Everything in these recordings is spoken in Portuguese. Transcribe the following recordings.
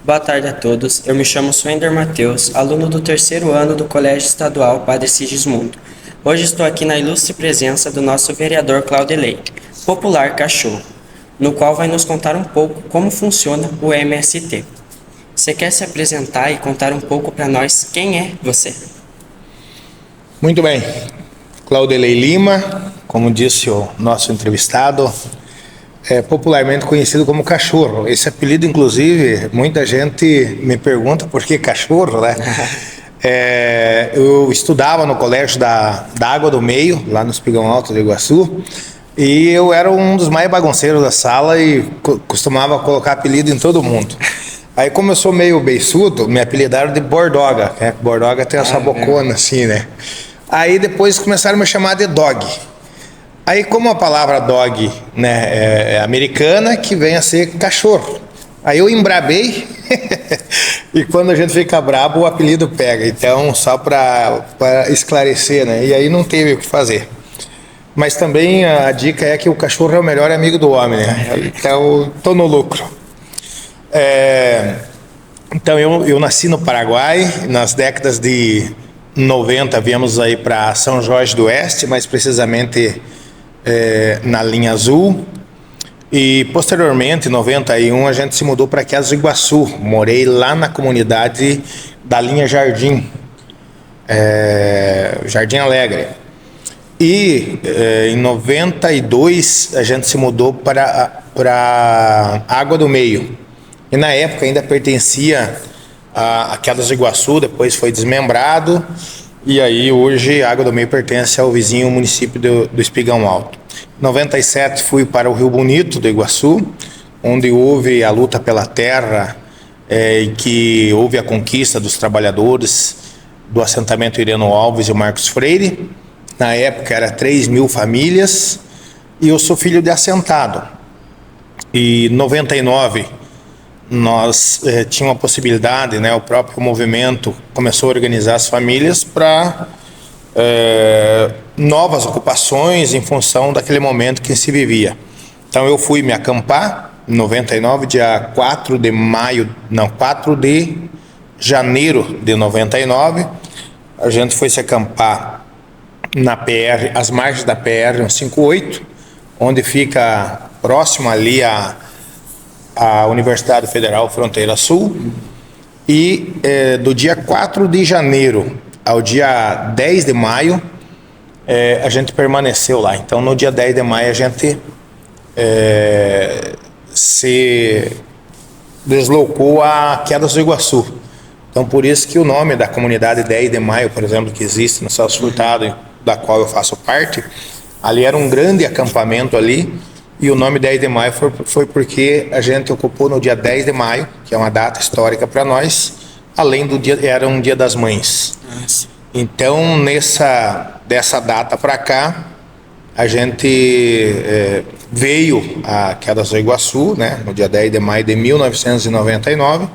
Boa tarde a todos. Eu me chamo Swender Matheus, aluno do terceiro ano do Colégio Estadual Padre Sigismundo. Hoje estou aqui na ilustre presença do nosso vereador Claudelei, popular cachorro, no qual vai nos contar um pouco como funciona o MST. Você quer se apresentar e contar um pouco para nós quem é você? Muito bem. Claudelei Lima, como disse o nosso entrevistado, é popularmente conhecido como cachorro. Esse apelido, inclusive, muita gente me pergunta por que cachorro, né? Eu estudava no colégio da Água do Meio, lá no Espigão Alto do Iguaçu, e eu era um dos mais bagunceiros da sala e costumava colocar apelido em todo mundo. Aí, como eu sou meio beiçudo, me apelidaram de Bordoga, né? Bordoga tem essa bocona assim, né? Aí depois começaram a me chamar de Dog. Aí, como a palavra dog, né, é americana, que vem a ser cachorro. Aí eu embrabei e quando a gente fica brabo, o apelido pega. Então, só para esclarecer, né? E aí não teve o que fazer. Mas também a dica é que o cachorro é o melhor amigo do homem, né? Então, tô no lucro. Então, eu nasci no Paraguai, nas décadas de 90 viemos aí para São Jorge do Oeste, mais precisamente na linha azul, e posteriormente, em 91, a gente se mudou para Quezos do Iguaçu. Morei lá na comunidade da linha Jardim, Jardim Alegre. E em 92 a gente se mudou para Água do Meio. E na época ainda pertencia a Quezos do Iguaçu, depois foi desmembrado. E aí hoje a Água do Meio pertence ao vizinho município do Espigão Alto. Em 97 fui para o Rio Bonito do Iguaçu, onde houve a luta pela terra e que houve a conquista dos trabalhadores do assentamento Ireno Alves e Marcos Freire. Na época era 3.000 famílias e eu sou filho de assentado. E em 99 nós tínhamos a possibilidade, né, o próprio movimento começou a organizar as famílias para novas ocupações em função daquele momento que se vivia. Então eu fui me acampar em 99, dia 4 de janeiro de 99, a gente foi se acampar na PR, às margens da PR 158, onde fica próximo ali a Universidade Federal Fronteira Sul, e do dia 4 de janeiro ao dia 10 de maio a gente permaneceu lá. Então no dia 10 de maio a gente se deslocou a Quedas do Iguaçu. Então por isso que o nome da comunidade 10 de maio, por exemplo, que existe no Celso Furtado, da qual eu faço parte, ali era um grande acampamento ali. E o nome 10 de maio foi porque a gente ocupou no dia 10 de maio, que é uma data histórica para nós, além do dia, era um dia das mães. Então, dessa data para cá, a gente veio a Quedas do Iguaçu, né, no dia 10 de maio de 1999,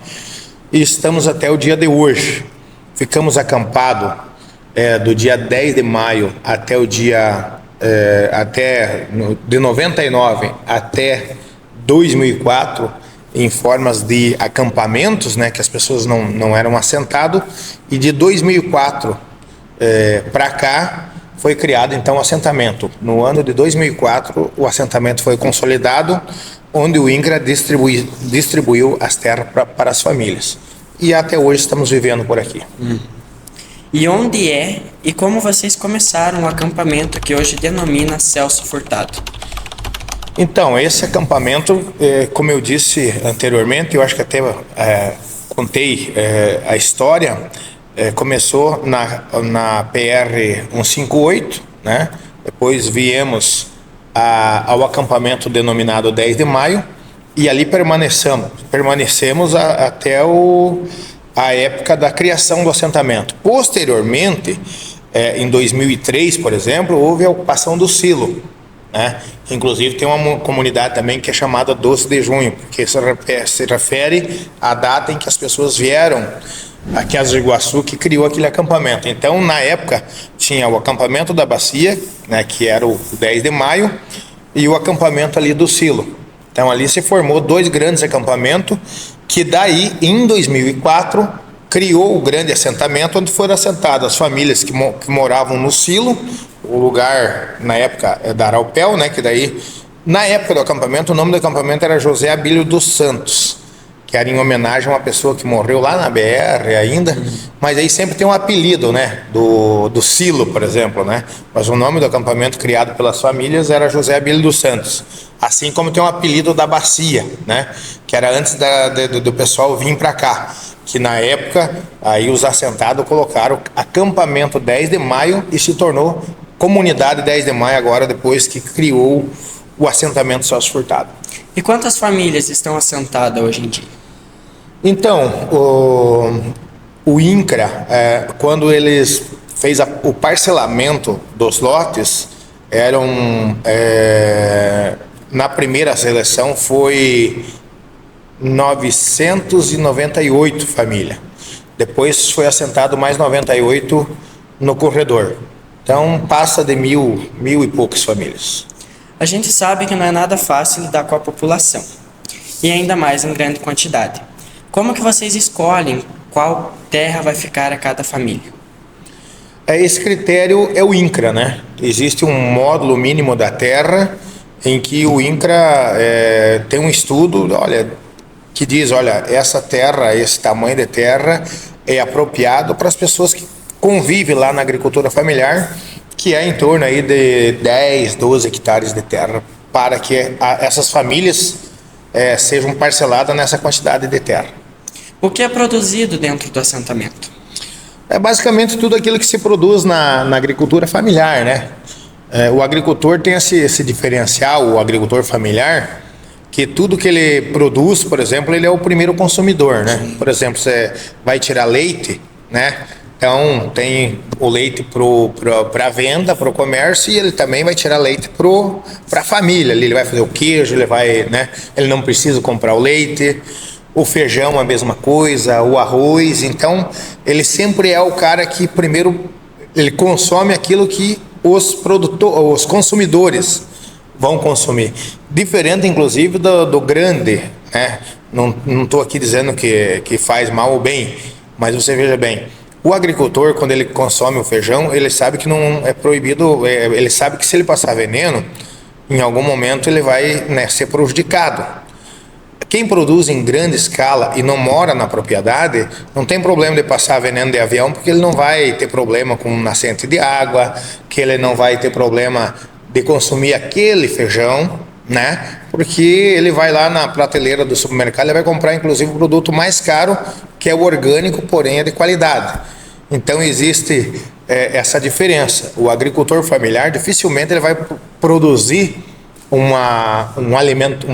e estamos até o dia de hoje. Ficamos acampados do dia 10 de maio até o dia... de 99 até 2004 em formas de acampamentos, né, que as pessoas não eram assentadas, e de 2004 para cá foi criado então o assentamento. No ano de 2004 o assentamento foi consolidado, onde o INCRA distribuiu as terras para as famílias, e até hoje estamos vivendo por aqui. E onde é e como vocês começaram o acampamento que hoje denomina Celso Furtado? Então, esse acampamento, como eu disse anteriormente, eu acho que até contei a história, começou na PR 158, né? Depois viemos ao acampamento denominado 10 de maio, e ali permanecemos até a época da criação do assentamento. Posteriormente, em 2003, por exemplo, houve a ocupação do silo, né? Inclusive tem uma comunidade também que é chamada 12 de junho, porque se refere à data em que as pessoas vieram a Quezos do Iguaçu, que criou aquele acampamento. Então, na época, tinha o acampamento da Bacia, né, que era o 10 de maio, e o acampamento ali do silo. Então ali se formou 2 grandes acampamentos, que daí, em 2004, criou o grande assentamento, onde foram assentadas as famílias que moravam no silo, o lugar, na época, é da Araupel, né, que daí, na época do acampamento, o nome do acampamento era José Abílio dos Santos, que era em homenagem a uma pessoa que morreu lá na BR ainda, mas aí sempre tem um apelido, né, do silo, por exemplo, né, mas o nome do acampamento criado pelas famílias era José Abílio dos Santos, assim como tem um apelido da bacia, né, que era antes do pessoal vir para cá, que na época aí os assentados colocaram acampamento 10 de maio e se tornou comunidade 10 de maio agora, depois que criou o assentamento Celso Furtado. E quantas famílias estão assentadas hoje em dia? Então, o INCRA, quando eles fez o parcelamento dos lotes, na primeira seleção foi 998 famílias. Depois foi assentado mais 98 no corredor. Então passa de mil e poucas famílias. A gente sabe que não é nada fácil lidar com a população, e ainda mais em grande quantidade. Como que vocês escolhem qual terra vai ficar a cada família? Esse critério é o INCRA, né? Existe um módulo mínimo da terra em que o INCRA tem um estudo, que diz, essa terra, esse tamanho de terra é apropriado para as pessoas que convivem lá na agricultura familiar, que é em torno aí de 10, 12 hectares de terra, para que essas famílias sejam parceladas nessa quantidade de terra. O que é produzido dentro do assentamento? É basicamente tudo aquilo que se produz na agricultura familiar, né? O agricultor tem esse diferencial, o agricultor familiar, que tudo que ele produz, por exemplo, ele é o primeiro consumidor, né? Por exemplo, você vai tirar leite, né? Então tem o leite para venda, para o comércio, e ele também vai tirar leite para a família. Ele vai fazer o queijo, ele não precisa comprar o leite. O feijão a mesma coisa, o arroz. Então ele sempre é o cara que primeiro ele consome aquilo que os consumidores vão consumir. Diferente, inclusive, do grande, né? Não estou aqui dizendo que faz mal ou bem, mas você veja bem, o agricultor, quando ele consome o feijão, ele sabe que não é proibido, ele sabe que se ele passar veneno, em algum momento ele vai, ser prejudicado. Quem produz em grande escala e não mora na propriedade, não tem problema de passar veneno de avião, porque ele não vai ter problema com nascente de água, que ele não vai ter problema de consumir aquele feijão, né? Porque ele vai lá na prateleira do supermercado, ele vai comprar inclusive o produto mais caro, que é o orgânico, porém é de qualidade. Então existe essa diferença. O agricultor familiar dificilmente ele vai produzir um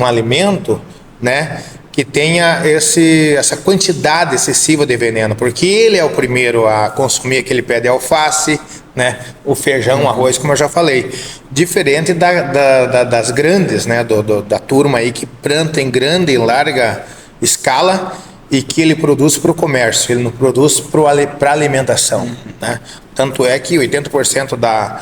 alimento, né, que tenha essa quantidade excessiva de veneno, porque ele é o primeiro a consumir aquele pé de alface, né, o feijão, o arroz, como eu já falei, diferente das grandes, né, da turma aí que planta em grande e larga escala e que ele produz para o comércio, ele não produz para alimentação, né? Tanto é que 80% da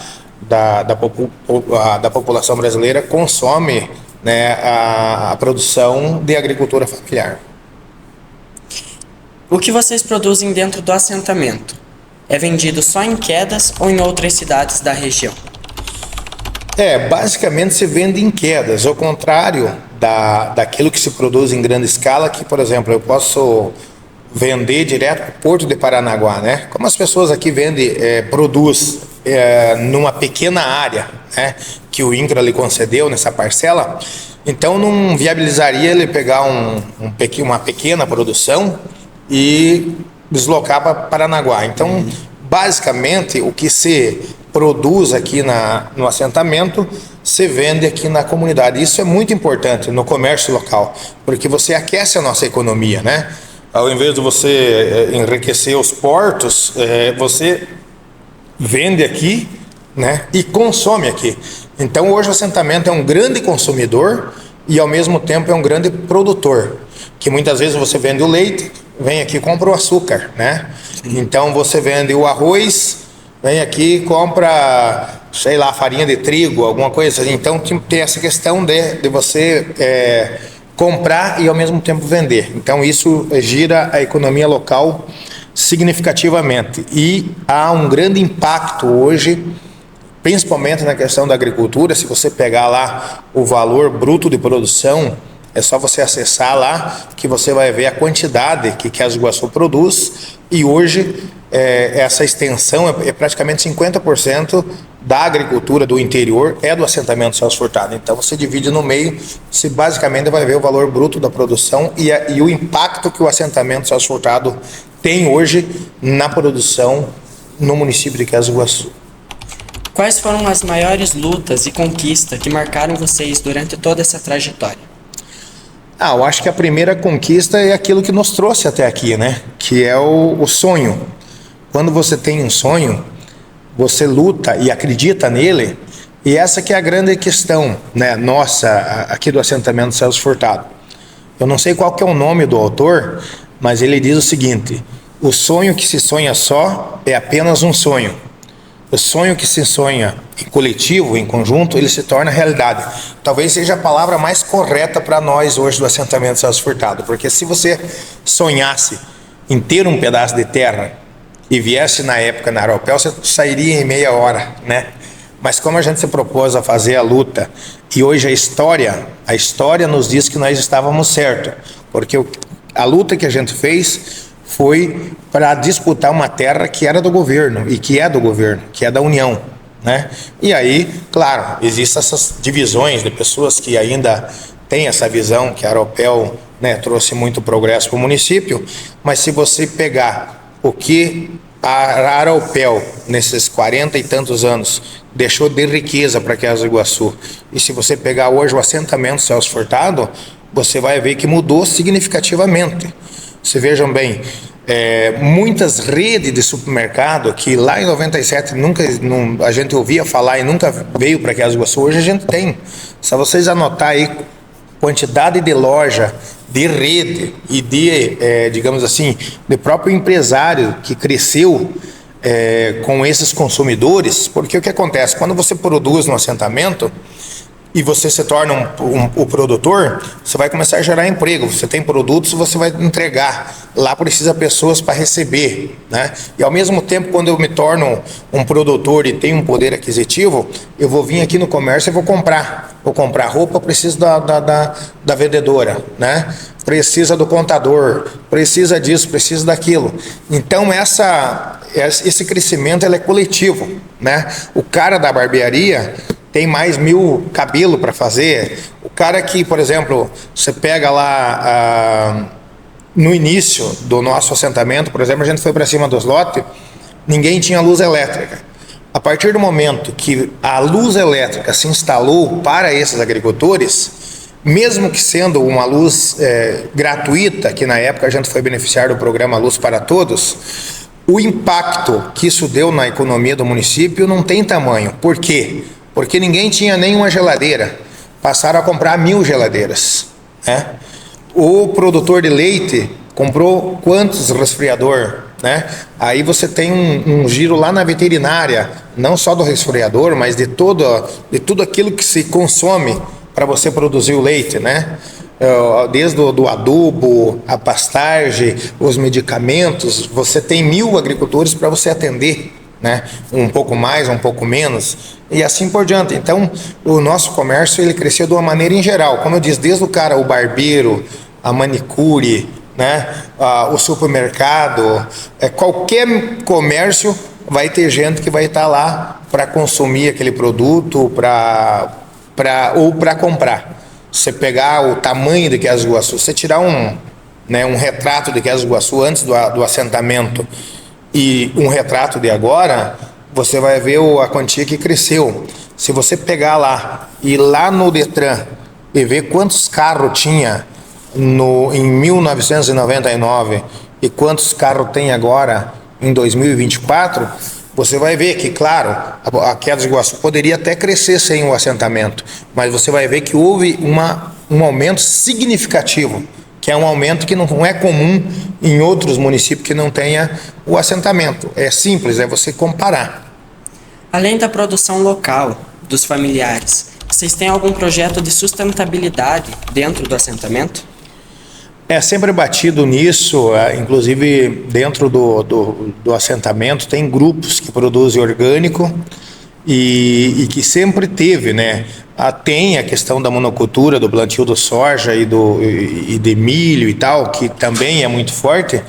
população brasileira consome, né, a produção de agricultura familiar. O que vocês produzem dentro do assentamento é vendido só em Quedas ou em outras cidades da região? Basicamente se vende em Quedas, ao contrário daquilo que se produz em grande escala, que, por exemplo, eu posso vender direto para o Porto de Paranaguá, né? Como as pessoas aqui produz numa pequena área, né, que o INCRA lhe concedeu nessa parcela, então não viabilizaria ele pegar uma pequena produção e deslocar para Paranaguá. Então, basicamente, o que se produz aqui no assentamento se vende aqui na comunidade. Isso é muito importante no comércio local, porque você aquece a nossa economia, né? Ao invés de você enriquecer os portos, você vende aqui, né, e consome aqui. Então hoje o assentamento é um grande consumidor e ao mesmo tempo é um grande produtor, que muitas vezes você vende o leite, vem aqui e compra o açúcar, né? Então você vende o arroz, vem aqui e compra, sei lá, farinha de trigo, alguma coisa assim. Então tem essa questão de você comprar e ao mesmo tempo vender. Então isso gira a economia local significativamente. E há um grande impacto hoje, principalmente na questão da agricultura. Se você pegar lá o valor bruto de produção, é só você acessar lá que você vai ver a quantidade que Quezon do Iguaçu produz. E hoje essa extensão é praticamente 50% da agricultura do interior é do assentamento Celso Furtado. Então você divide no meio, você basicamente vai ver o valor bruto da produção e o impacto que o assentamento Celso Furtado tem hoje na produção no município de Quezon do Iguaçu. Quais foram as maiores lutas e conquistas que marcaram vocês durante toda essa trajetória? Eu acho que a primeira conquista é aquilo que nos trouxe até aqui, né? Que é o sonho. Quando você tem um sonho, você luta e acredita nele, e essa que é a grande questão, né, nossa, aqui do assentamento Celso Furtado. Eu não sei qual que é o nome do autor, mas ele diz o seguinte: o sonho que se sonha só é apenas um sonho. O sonho que se sonha em coletivo, em conjunto, ele se torna realidade. Talvez seja a palavra mais correta para nós hoje do assentamento Celso Furtado, porque se você sonhasse em ter um pedaço de terra e viesse na época na Aropel, você sairia em meia hora, né? Mas como a gente se propôs a fazer a luta, e hoje a história nos diz que nós estávamos certos, porque a luta que a gente fez foi para disputar uma terra que era do governo, e que é do governo, que é da União, né? E aí, claro, existem essas divisões de pessoas que ainda têm essa visão que a Aropel, né, trouxe muito progresso para o município, mas se você pegar o que a Aropel, nesses 40 e tantos anos, deixou de riqueza para Quezon do Iguaçu, e se você pegar hoje o assentamento Celso Furtado, você vai ver que mudou significativamente. Vocês vejam bem, muitas redes de supermercado que lá em 97 a gente ouvia falar e nunca veio para Quezon do Iguaçu, hoje a gente tem. Só vocês anotar aí quantidade de loja, de rede e de, digamos assim, de próprio empresário que cresceu com esses consumidores, porque o que acontece? Quando você produz no assentamento e você se torna o produtor, você vai começar a gerar emprego. Você tem produtos, você vai entregar. Lá precisa pessoas para receber, né? E ao mesmo tempo, quando eu me torno um produtor e tenho um poder aquisitivo, eu vou vir aqui no comércio e vou comprar. Vou comprar roupa, preciso da vendedora, né? Precisa do contador, precisa disso, precisa daquilo. Então esse crescimento ele é coletivo, né? O cara da barbearia tem mais 1000 cabelos para fazer. O cara que, por exemplo, você pega lá no início do nosso assentamento, por exemplo, a gente foi para cima dos lotes, ninguém tinha luz elétrica. A partir do momento que a luz elétrica se instalou para esses agricultores, mesmo que sendo uma luz gratuita, que na época a gente foi beneficiário do programa Luz para Todos, o impacto que isso deu na economia do município não tem tamanho. Por quê? Porque ninguém tinha nenhuma geladeira. Passaram a comprar 1000 geladeiras, né? O produtor de leite comprou quantos resfriador, né? Aí você tem um giro lá na veterinária, não só do resfriador, mas de tudo aquilo que se consome para você produzir o leite, né? Desde do adubo, a pastagem, os medicamentos, você tem 1000 agricultores para você atender, né? Um pouco mais, um pouco menos, e assim por diante. Então, o nosso comércio ele cresceu de uma maneira em geral, como eu disse, desde o barbeiro, a manicure, né? O supermercado, qualquer comércio vai ter gente que vai estar lá para consumir aquele produto, ou para comprar. Você pegar o tamanho de Quezon do Iguaçu, você tirar um retrato de Quezon do Iguaçu antes do assentamento e um retrato de agora, você vai ver a quantia que cresceu. Se você pegar lá, ir lá no Detran e ver quantos carros tinha em 1999 e quantos carros tem agora em 2024, você vai ver que, claro, a Quezon do Iguaçu poderia até crescer sem o assentamento, mas você vai ver que houve um aumento significativo, que é um aumento que não é comum em outros municípios que não tenha o assentamento. É simples, é você comparar, Além da produção local dos familiares, vocês têm algum projeto de sustentabilidade dentro do assentamento? É sempre batido nisso, inclusive dentro do assentamento tem grupos que produzem orgânico e que sempre teve, né? Tem a questão da monocultura, do plantio do soja e de milho e tal, que também é muito forte,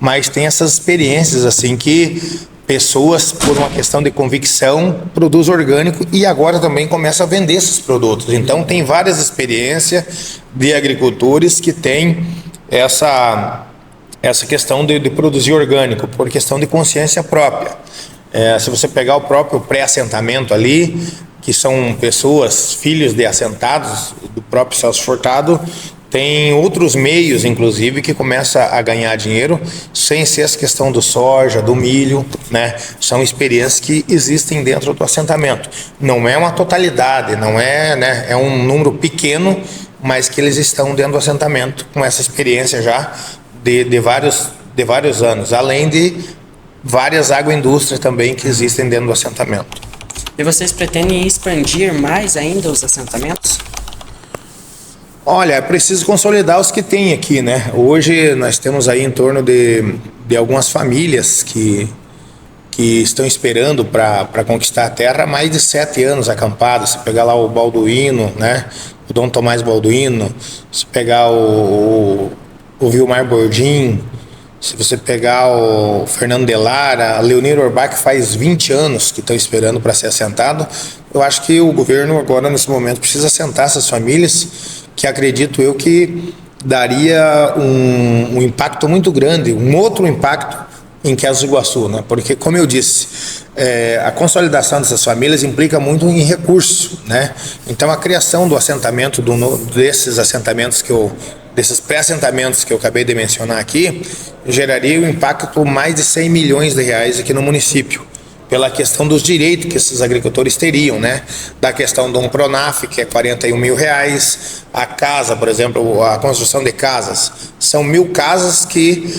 mas tem essas experiências assim que pessoas, por uma questão de convicção, produzem orgânico e agora também começa a vender esses produtos. Então tem várias experiências de agricultores que têm essa questão de produzir orgânico, por questão de consciência própria. Se você pegar o próprio pré-assentamento ali, que são pessoas, filhos de assentados do próprio Celso Furtado, tem outros meios, inclusive, que começa a ganhar dinheiro sem ser essa questão do soja, do milho, né? São experiências que existem dentro do assentamento. Não é uma totalidade, não é, né? É um número pequeno, mas que eles estão dentro do assentamento com essa experiência já de vários anos, além de várias agroindústrias também que existem dentro do assentamento. E vocês pretendem expandir mais ainda os assentamentos? Olha, é preciso consolidar os que tem aqui, né? Hoje nós temos aí em torno de algumas famílias que estão esperando para conquistar a terra há mais de 7 anos acampados. Se pegar lá o Balduino, né? O Dom Tomás Balduino, se pegar o Vilmar Bordim, se você pegar o Fernando de Lara, a Leonir Orbach, faz 20 anos que estão esperando para ser assentado. Eu acho que o governo agora, nesse momento, precisa assentar essas famílias, que acredito eu que daria um impacto muito grande, um outro impacto em Quezos do Iguaçu, né? Porque, como eu disse, a consolidação dessas famílias implica muito em recurso, né? Então, a criação do assentamento, desses assentamentos desses pré-assentamentos que eu acabei de mencionar aqui, geraria um impacto mais de 100 milhões de reais aqui no município, pela questão dos direitos que esses agricultores teriam, né? Da questão do Pronaf, que é 41 mil reais, a casa, por exemplo, a construção de casas, são 1.000 casas que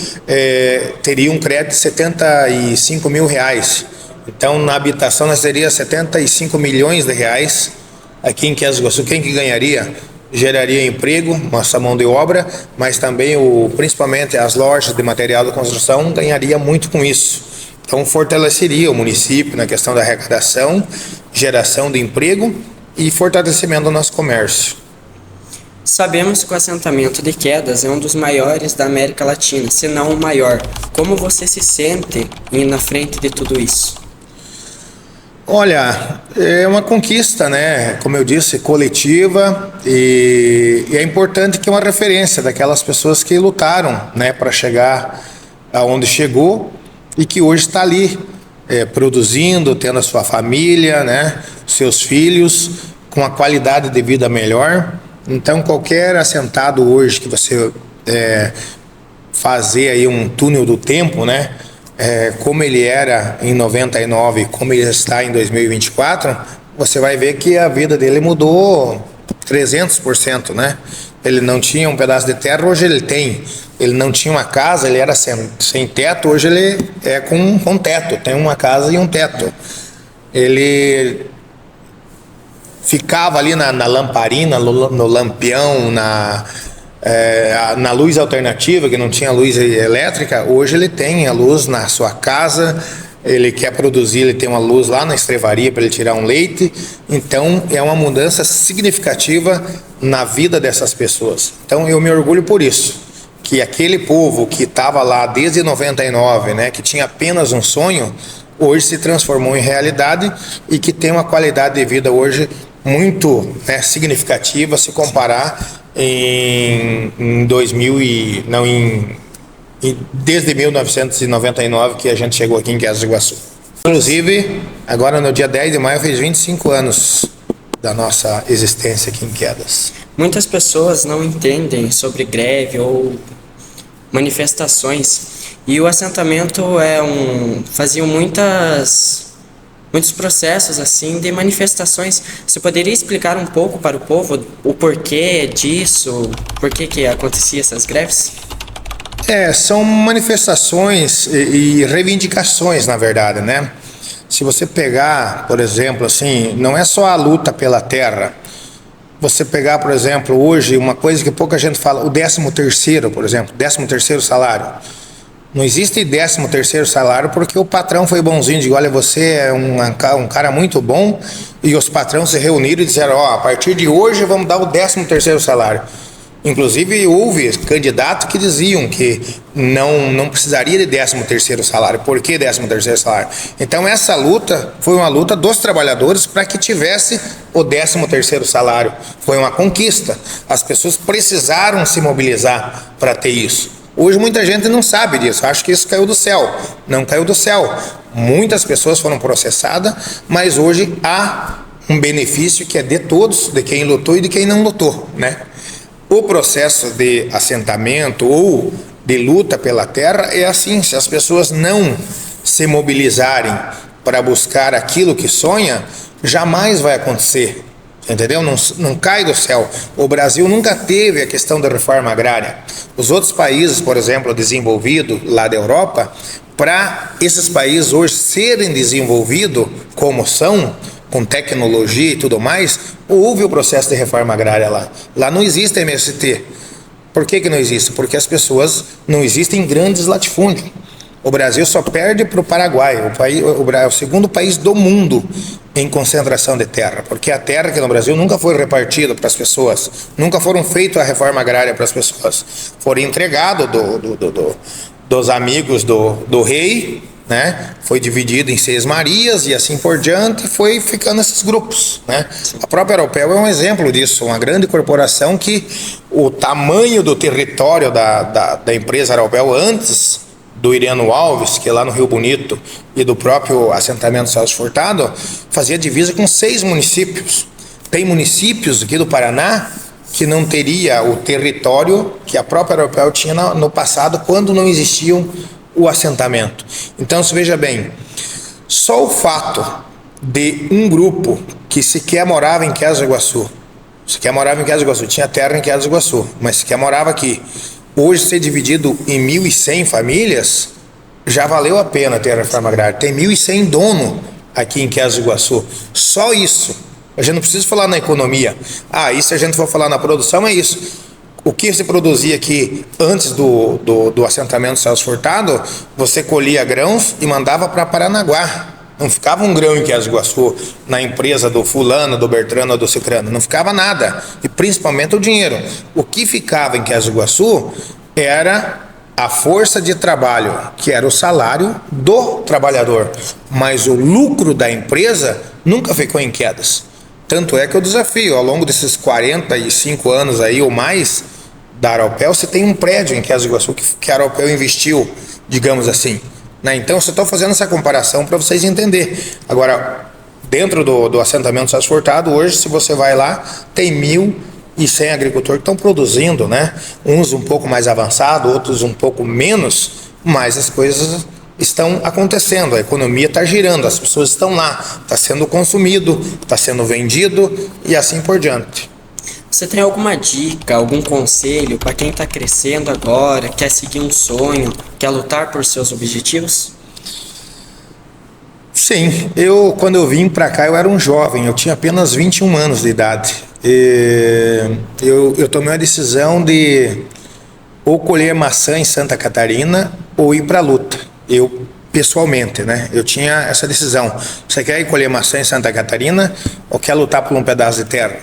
teriam um crédito de 75 mil reais. Então, na habitação, nós teríamos 75 milhões de reais aqui em Quezos do Iguaçu. Quem que ganharia? Geraria emprego, nossa mão de obra, mas também, principalmente as lojas de material de construção, ganharia muito com isso. Então, fortaleceria o município na questão da arrecadação, geração de emprego e fortalecimento do nosso comércio. Sabemos que o assentamento de Quedas é um dos maiores da América Latina, se não o maior. Como você se sente indo na frente de tudo isso? Olha, é uma conquista, né? Como eu disse, coletiva, e é importante que é uma referência daquelas pessoas que lutaram, né, para chegar aonde chegou e que hoje está ali produzindo, tendo a sua família, né, seus filhos, com a qualidade de vida melhor. Então, qualquer assentado hoje que você fazer aí um túnel do tempo, né? Como ele era em 99, como ele está em 2024, você vai ver que a vida dele mudou 300%, né? Ele não tinha um pedaço de terra, hoje ele tem. Ele não tinha uma casa, ele era sem teto, hoje ele é com teto, tem uma casa e um teto. Ele ficava ali na lamparina, no lampião, na luz alternativa, que não tinha luz elétrica. Hoje ele tem a luz na sua casa, ele quer produzir, ele tem uma luz lá na estrevaria para ele tirar um leite. Então é uma mudança significativa na vida dessas pessoas. Então eu me orgulho por isso, que aquele povo que estava lá desde 99, né, que tinha apenas um sonho, hoje se transformou em realidade e que tem uma qualidade de vida hoje muito, né, significativa se comparar desde 1999 que a gente chegou aqui em Quezos do Iguaçu. Inclusive, agora no dia 10 de maio fez 25 anos da nossa existência aqui em Quedas. Muitas pessoas não entendem sobre greve ou manifestações, e o assentamento fazia muitos processos assim de manifestações. Você poderia explicar um pouco para o povo o porquê disso, por que acontecia essas greves? São manifestações e reivindicações, na verdade, né? se você pegar, por exemplo, assim, não é só a luta pela terra. Você pegar, por exemplo, hoje, uma coisa que pouca gente fala, o 13º, por exemplo, 13º salário. Não existe 13º salário porque o patrão foi bonzinho, digo, olha, você é um cara muito bom, e os patrões se reuniram e disseram, a partir de hoje vamos dar o 13º salário. Inclusive houve candidatos que diziam que não precisaria de 13º salário. Por que 13º salário? Então essa luta foi uma luta dos trabalhadores para que tivesse o 13º salário. Foi uma conquista. As pessoas precisaram se mobilizar para ter isso. Hoje muita gente não sabe disso, acho que isso caiu do céu. Não caiu do céu. Muitas pessoas foram processadas, mas hoje há um benefício que é de todos, de quem lutou e de quem não lutou, né? O processo de assentamento ou de luta pela terra é assim, se as pessoas não se mobilizarem para buscar aquilo que sonha, jamais vai acontecer, entendeu? Não cai do céu. O Brasil nunca teve a questão da reforma agrária. Os outros países, por exemplo, desenvolvidos lá da Europa, para esses países hoje serem desenvolvidos como são, com tecnologia e tudo mais, houve o processo de reforma agrária lá. Lá não existe MST. Por que não existe? Porque as pessoas não existem grandes latifúndios. O Brasil só perde para o Paraguai, o segundo país do mundo em concentração de terra, porque a terra aqui no Brasil nunca foi repartida para as pessoas, nunca foram feita a reforma agrária para as pessoas, foram entregados dos amigos do rei, né? Foi dividido em 6 Marias e assim por diante, foi ficando esses grupos, né? A própria Aropel é um exemplo disso, uma grande corporação que o tamanho do território da empresa Aropel antes do Iriano Alves, que é lá no Rio Bonito, e do próprio assentamento Celso Furtado, fazia divisa com 6 municípios. Tem municípios aqui do Paraná que não teria o território que a própria Aropel tinha no passado, quando não existiam o assentamento. Então, se veja bem, só o fato de um grupo que sequer morava em Quezos do Iguaçu, tinha terra em Quezos do Iguaçu, mas sequer morava aqui, hoje ser dividido em 1.100 famílias, já valeu a pena ter a reforma agrária. Tem 1.100 donos aqui em Quezos do Iguaçu, só isso. A gente não precisa falar na economia. E se a gente for falar na produção, é isso. O que se produzia aqui antes do assentamento Celso Furtado, você colhia grãos e mandava para Paranaguá. Não ficava um grão em Quezos do Iguaçu, na empresa do fulano, do Bertrano, do Cicrano. Não ficava nada. E principalmente o dinheiro. O que ficava em Quezos do Iguaçu era a força de trabalho, que era o salário do trabalhador. Mas o lucro da empresa nunca ficou em quedas. Tanto é que o desafio, ao longo desses 45 anos aí ou mais da Aropel, você tem um prédio em Quezos do Iguaçu que a Aropel investiu, digamos assim, né? Então, eu estou fazendo essa comparação para vocês entenderem. Agora, dentro do assentamento Celso Furtado, hoje, se você vai lá, tem 1.100 agricultores que estão produzindo, né? Uns um pouco mais avançados, outros um pouco menos, mas as coisas estão acontecendo, a economia está girando, as pessoas estão lá, está sendo consumido, está sendo vendido e assim por diante. Você tem alguma dica, algum conselho para quem está crescendo agora, quer seguir um sonho, quer lutar por seus objetivos? Sim, quando eu vim para cá eu era um jovem, eu tinha apenas 21 anos de idade. Eu tomei a decisão de ou colher maçã em Santa Catarina ou ir para a luta. Eu, pessoalmente, né? Eu tinha essa decisão. Você quer ir colher maçã em Santa Catarina ou quer lutar por um pedaço de terra?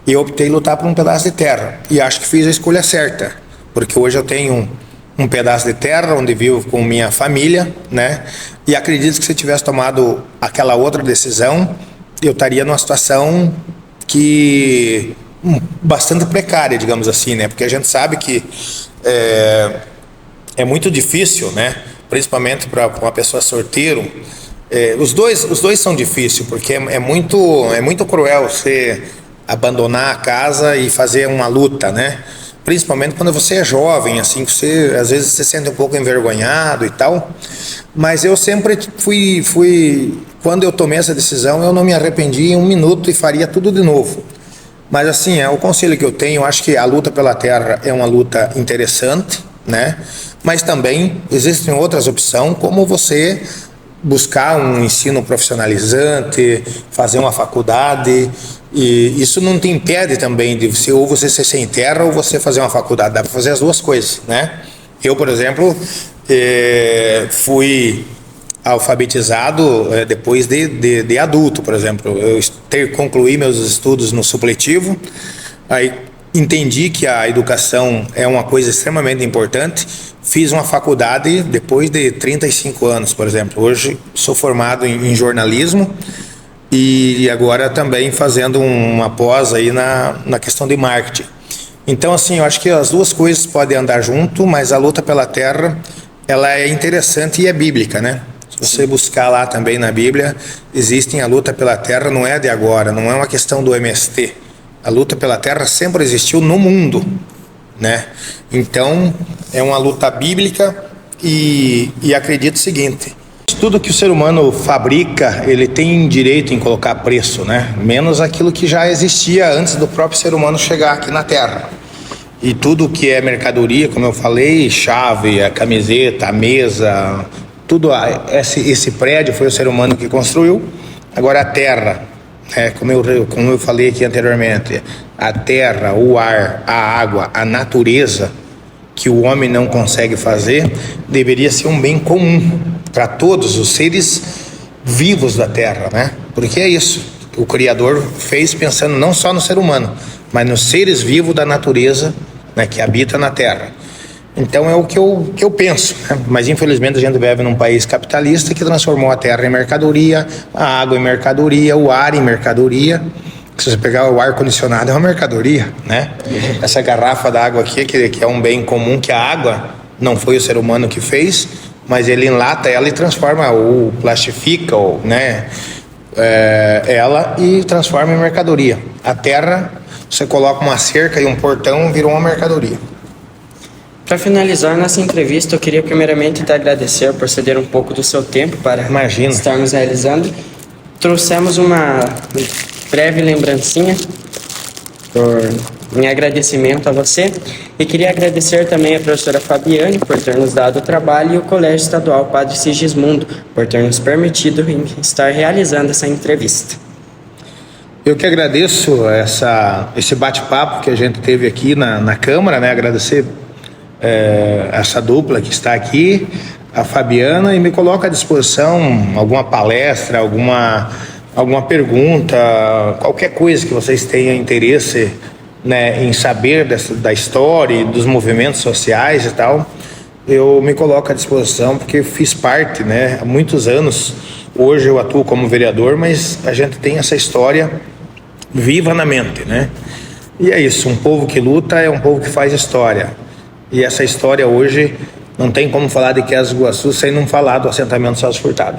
E eu optei lutar por um pedaço de terra. E acho que fiz a escolha certa. Porque hoje eu tenho um pedaço de terra onde vivo com minha família, né? E acredito que se eu tivesse tomado aquela outra decisão, eu estaria numa situação bastante precária, digamos assim, né? Porque a gente sabe que é muito difícil, né? Principalmente para uma pessoa solteiro. Os dois são difíceis, porque é muito cruel você abandonar a casa e fazer uma luta, né? Principalmente quando você é jovem, assim, você às vezes se sente um pouco envergonhado e tal. Mas eu sempre quando eu tomei essa decisão, eu não me arrependi em um minuto e faria tudo de novo. Mas assim, o conselho que eu tenho, eu acho que a luta pela terra é uma luta interessante, né? Mas também existem outras opções, como você buscar um ensino profissionalizante, fazer uma faculdade, e isso não te impede também de você, ou você ser sem terra ou você fazer uma faculdade, dá para fazer as duas coisas, né? Eu, por exemplo, fui alfabetizado depois de adulto, por exemplo. Eu concluí meus estudos no supletivo, aí entendi que a educação é uma coisa extremamente importante, fiz uma faculdade depois de 35 anos, por exemplo. Hoje sou formado em jornalismo e agora também fazendo uma pós aí na questão de marketing. Então, assim, eu acho que as duas coisas podem andar junto, mas a luta pela terra, ela é interessante e é bíblica, né? Se você buscar lá também na Bíblia, existe a luta pela terra, não é de agora, não é uma questão do MST. A luta pela terra sempre existiu no mundo, né? Então, é uma luta bíblica e acredito o seguinte: tudo que o ser humano fabrica, ele tem direito em colocar preço, né? Menos aquilo que já existia antes do próprio ser humano chegar aqui na Terra. E tudo que é mercadoria, como eu falei, chave, a camiseta, a mesa, tudo esse prédio foi o ser humano que construiu. Agora a terra, como eu falei aqui anteriormente, a terra, o ar, a água, a natureza, que o homem não consegue fazer, deveria ser um bem comum para todos os seres vivos da terra, né? Porque é isso, o Criador fez pensando não só no ser humano, mas nos seres vivos da natureza, né, que habita na terra. Então é o que eu penso, né? Mas infelizmente a gente vive num país capitalista que transformou a terra em mercadoria, a água em mercadoria, o ar em mercadoria. Se você pegar o ar-condicionado, é uma mercadoria, né? Essa garrafa d'água aqui, que é um bem comum, que a água não foi o ser humano que fez, mas ele enlata ela e transforma, ou plastifica, ou, né, ela e transforma em mercadoria. A terra, você coloca uma cerca e um portão, virou uma mercadoria. Para finalizar nossa entrevista, eu queria primeiramente te agradecer por ceder um pouco do seu tempo para estarmos realizando. Trouxemos uma breve lembrancinha em agradecimento a você, e queria agradecer também a professora Fabiane por ter nos dado o trabalho e o Colégio Estadual Padre Sigismundo por ter nos permitido estar realizando essa entrevista. Eu que agradeço esse bate-papo que a gente teve aqui na Câmara, né? Agradecer essa dupla que está aqui, a Fabiana, e me coloco à disposição alguma palestra, alguma pergunta, qualquer coisa que vocês tenham interesse, né, em saber da história e dos movimentos sociais e tal. Eu me coloco à disposição porque fiz parte, né, há muitos anos. Hoje eu atuo como vereador, mas a gente tem essa história viva na mente, né? E é isso, um povo que luta é um povo que faz história. E essa história hoje não tem como falar de Quezos do Iguaçu sem não falar do assentamento Celso Furtado.